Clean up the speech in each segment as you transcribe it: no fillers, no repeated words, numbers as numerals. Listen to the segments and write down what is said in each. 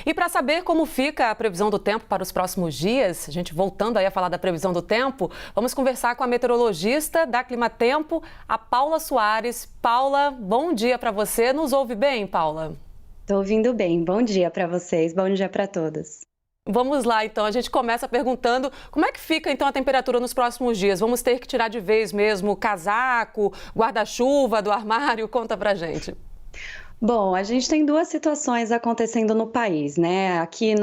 E para saber como fica a previsão do tempo para os próximos dias, a gente voltando aí a falar da previsão do tempo, vamos conversar com a meteorologista da Climatempo, a Paula Soares. Paula, bom dia para você. Nos ouve bem, Paula? Estou ouvindo bem. Bom dia para vocês, bom dia para todos. Vamos lá, então. A gente começa perguntando como é que fica, então, a temperatura nos próximos dias? Vamos ter que tirar de vez mesmo o casaco, guarda-chuva do armário? Conta pra gente. Bom, a gente tem duas situações acontecendo no país, né? Aqui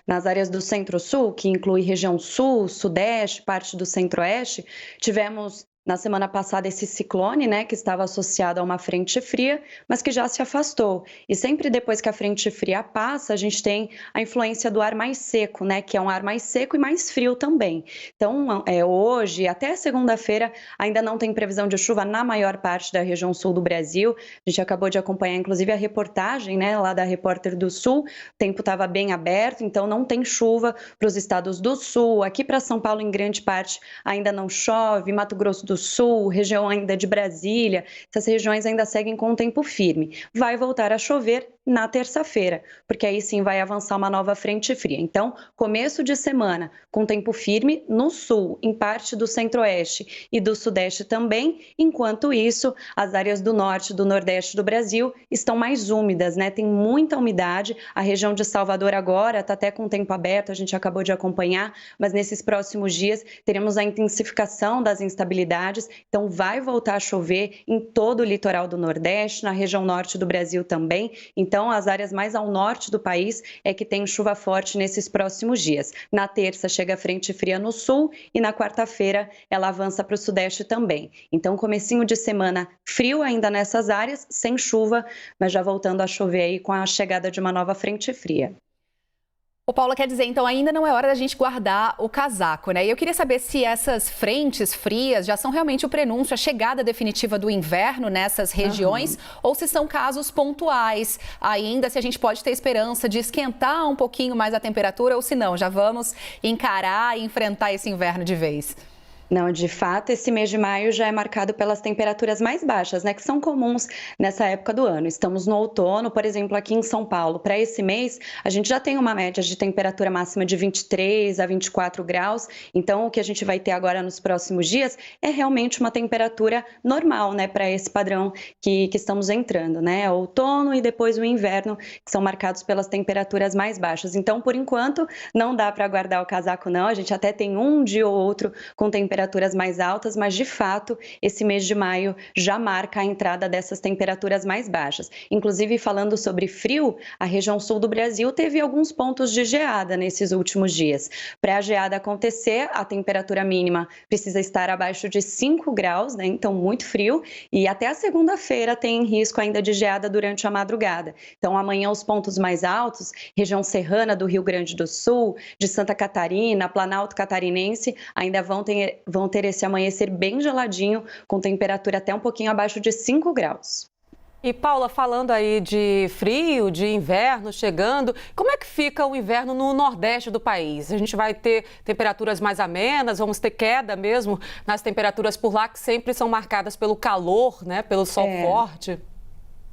nas áreas do Centro-Sul, que inclui região Sul, Sudeste, parte do Centro-Oeste, tivemos na semana passada esse ciclone, né, que estava associado a uma frente fria, mas que já se afastou. E sempre depois que a frente fria passa, a gente tem a influência do ar mais seco, né, que é um ar mais seco e mais frio também. Então, hoje, até segunda-feira, ainda não tem previsão de chuva na maior parte da região sul do Brasil. A gente acabou de acompanhar, inclusive, a reportagem, né, lá da Repórter do Sul. O tempo estava bem aberto, então não tem chuva para os estados do Sul. Aqui para São Paulo, em grande parte, ainda não chove. Mato Grosso do Sul, região ainda de Brasília, essas regiões ainda seguem com o tempo firme. Vai voltar a chover na terça-feira, porque aí sim vai avançar uma nova frente fria. Então, começo de semana com tempo firme no sul, em parte do centro-oeste e do sudeste também. Enquanto isso, as áreas do norte e do nordeste do Brasil estão mais úmidas, né? Tem muita umidade. A região de Salvador agora está até com o tempo aberto, a gente acabou de acompanhar, mas nesses próximos dias teremos a intensificação das instabilidades. Então, vai voltar a chover em todo o litoral do Nordeste, na região norte do Brasil também. Então, as áreas mais ao norte do país é que tem chuva forte nesses próximos dias. Na terça chega a frente fria no sul e na quarta-feira ela avança para o sudeste também. Então, comecinho de semana frio ainda nessas áreas, sem chuva, mas já voltando a chover aí com a chegada de uma nova frente fria. Ô, Paula, quer dizer, então ainda não é hora da gente guardar o casaco, né? E eu queria saber se essas frentes frias já são realmente o prenúncio, a chegada definitiva do inverno nessas regiões, ou se são casos pontuais ainda, se a gente pode ter esperança de esquentar um pouquinho mais a temperatura, ou se não, já vamos encarar e enfrentar esse inverno de vez. Não, de fato, esse mês de maio já é marcado pelas temperaturas mais baixas, né, que são comuns nessa época do ano. Estamos no outono, por exemplo, aqui em São Paulo. Para esse mês, a gente já tem uma média de temperatura máxima de 23 a 24 graus. Então, o que a gente vai ter agora nos próximos dias é realmente uma temperatura normal, né, para esse padrão que estamos entrando, né? Outono e depois o inverno, que são marcados pelas temperaturas mais baixas. Então, por enquanto, não dá para guardar o casaco, não. A gente até tem um dia ou outro com temperaturas mais altas, mas de fato esse mês de maio já marca a entrada dessas temperaturas mais baixas. Inclusive, falando sobre frio, a região sul do Brasil teve alguns pontos de geada nesses últimos dias. Para a geada acontecer, a temperatura mínima precisa estar abaixo de 5 graus, né? Então muito frio, e até a segunda-feira tem risco ainda de geada durante a madrugada. Então amanhã os pontos mais altos, região serrana do Rio Grande do Sul, de Santa Catarina, Planalto Catarinense, ainda vão ter esse amanhecer bem geladinho, com temperatura até um pouquinho abaixo de 5 graus. E, Paula, falando aí de frio, de inverno chegando, como é que fica o inverno no nordeste do país? A gente vai ter temperaturas mais amenas, vamos ter queda mesmo nas temperaturas por lá, que sempre são marcadas pelo calor, né, pelo sol forte?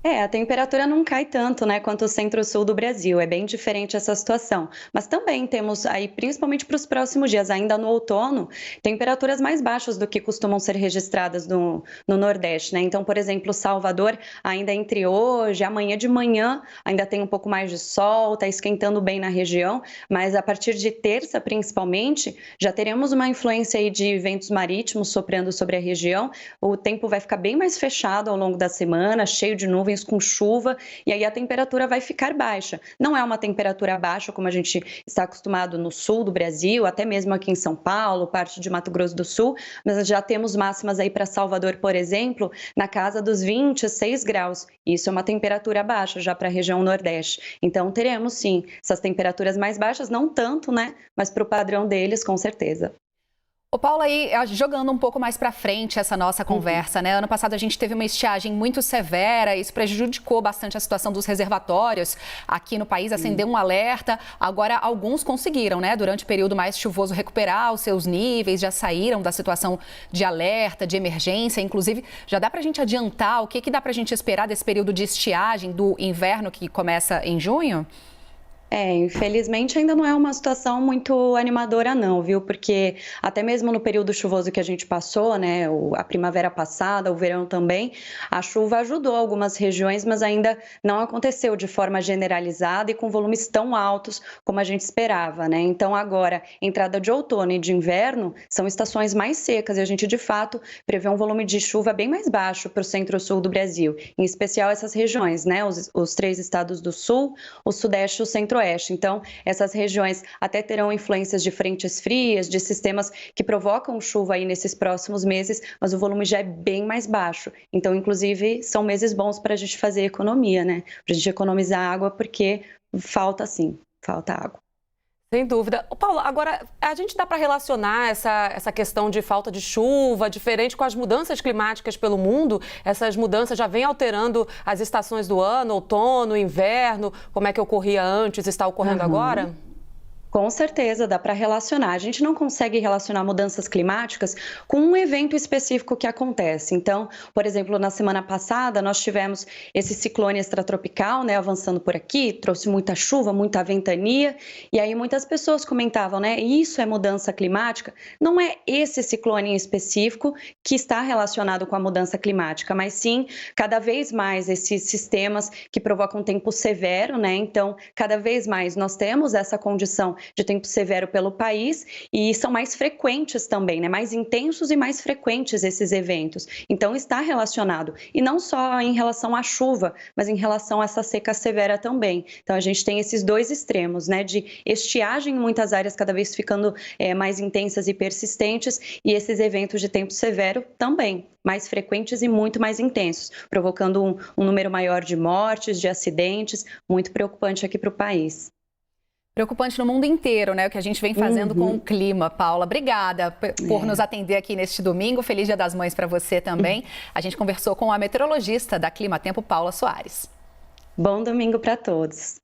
A temperatura não cai tanto, né, quanto o centro-sul do Brasil. É bem diferente essa situação. Mas também temos aí, principalmente para os próximos dias, ainda no outono, temperaturas mais baixas do que costumam ser registradas no Nordeste, né? Então, por exemplo, Salvador, ainda entre hoje e amanhã de manhã, ainda tem um pouco mais de sol, está esquentando bem na região, mas a partir de terça, principalmente, já teremos uma influência aí de ventos marítimos soprando sobre a região. O tempo vai ficar bem mais fechado ao longo da semana, cheio de nuvens, com chuva, e aí a temperatura vai ficar baixa. Não é uma temperatura baixa como a gente está acostumado no sul do Brasil, até mesmo aqui em São Paulo, parte de Mato Grosso do Sul, mas já temos máximas aí para Salvador, por exemplo, na casa dos 26 graus. Isso é uma temperatura baixa já para a região Nordeste. Então teremos sim essas temperaturas mais baixas, não tanto, né, mas para o padrão deles, com certeza. Ô, Paula, aí jogando um pouco mais para frente essa nossa conversa, né? Ano passado a gente teve uma estiagem muito severa, isso prejudicou bastante a situação dos reservatórios aqui no país, acendeu um alerta. Agora alguns conseguiram, né, durante o período mais chuvoso recuperar os seus níveis, já saíram da situação de alerta, de emergência. Inclusive, já dá para a gente adiantar o que dá para a gente esperar desse período de estiagem do inverno que começa em junho? Infelizmente ainda não é uma situação muito animadora não, viu? Porque até mesmo no período chuvoso que a gente passou, né, a primavera passada, o verão também, a chuva ajudou algumas regiões, mas ainda não aconteceu de forma generalizada e com volumes tão altos como a gente esperava, né? Então agora, entrada de outono e de inverno são estações mais secas e a gente de fato prevê um volume de chuva bem mais baixo para o centro-sul do Brasil, em especial essas regiões, né? Os 3 estados do sul, o sudeste e o centro-oeste. Então, essas regiões até terão influências de frentes frias, de sistemas que provocam chuva aí nesses próximos meses, mas o volume já é bem mais baixo. Então, inclusive, são meses bons para a gente fazer economia, né? Para a gente economizar água, porque falta sim, falta água. Sem dúvida. Paulo, agora, a gente dá para relacionar essa questão de falta de chuva, diferente com as mudanças climáticas pelo mundo? Essas mudanças já vêm alterando as estações do ano, outono, inverno, como é que ocorria antes, está ocorrendo agora? Com certeza, dá para relacionar. A gente não consegue relacionar mudanças climáticas com um evento específico que acontece. Então, por exemplo, na semana passada, nós tivemos esse ciclone extratropical, né, avançando por aqui, trouxe muita chuva, muita ventania, e aí muitas pessoas comentavam, né, isso é mudança climática? Não é esse ciclone em específico que está relacionado com a mudança climática, mas sim, cada vez mais esses sistemas que provocam tempo severo, né, então, cada vez mais nós temos essa condição de tempo severo pelo país e são mais frequentes também, né? Mais intensos e mais frequentes esses eventos. Então está relacionado, e não só em relação à chuva, mas em relação a essa seca severa também. Então a gente tem esses dois extremos, né? De estiagem em muitas áreas cada vez ficando mais intensas e persistentes, e esses eventos de tempo severo também mais frequentes e muito mais intensos, provocando um número maior de mortes, de acidentes, muito preocupante aqui para o país. Preocupante no mundo inteiro, né? O que a gente vem fazendo com o clima. Paula, obrigada por nos atender aqui neste domingo. Feliz Dia das Mães para você também. A gente conversou com a meteorologista da Climatempo, Paula Soares. Bom domingo para todos.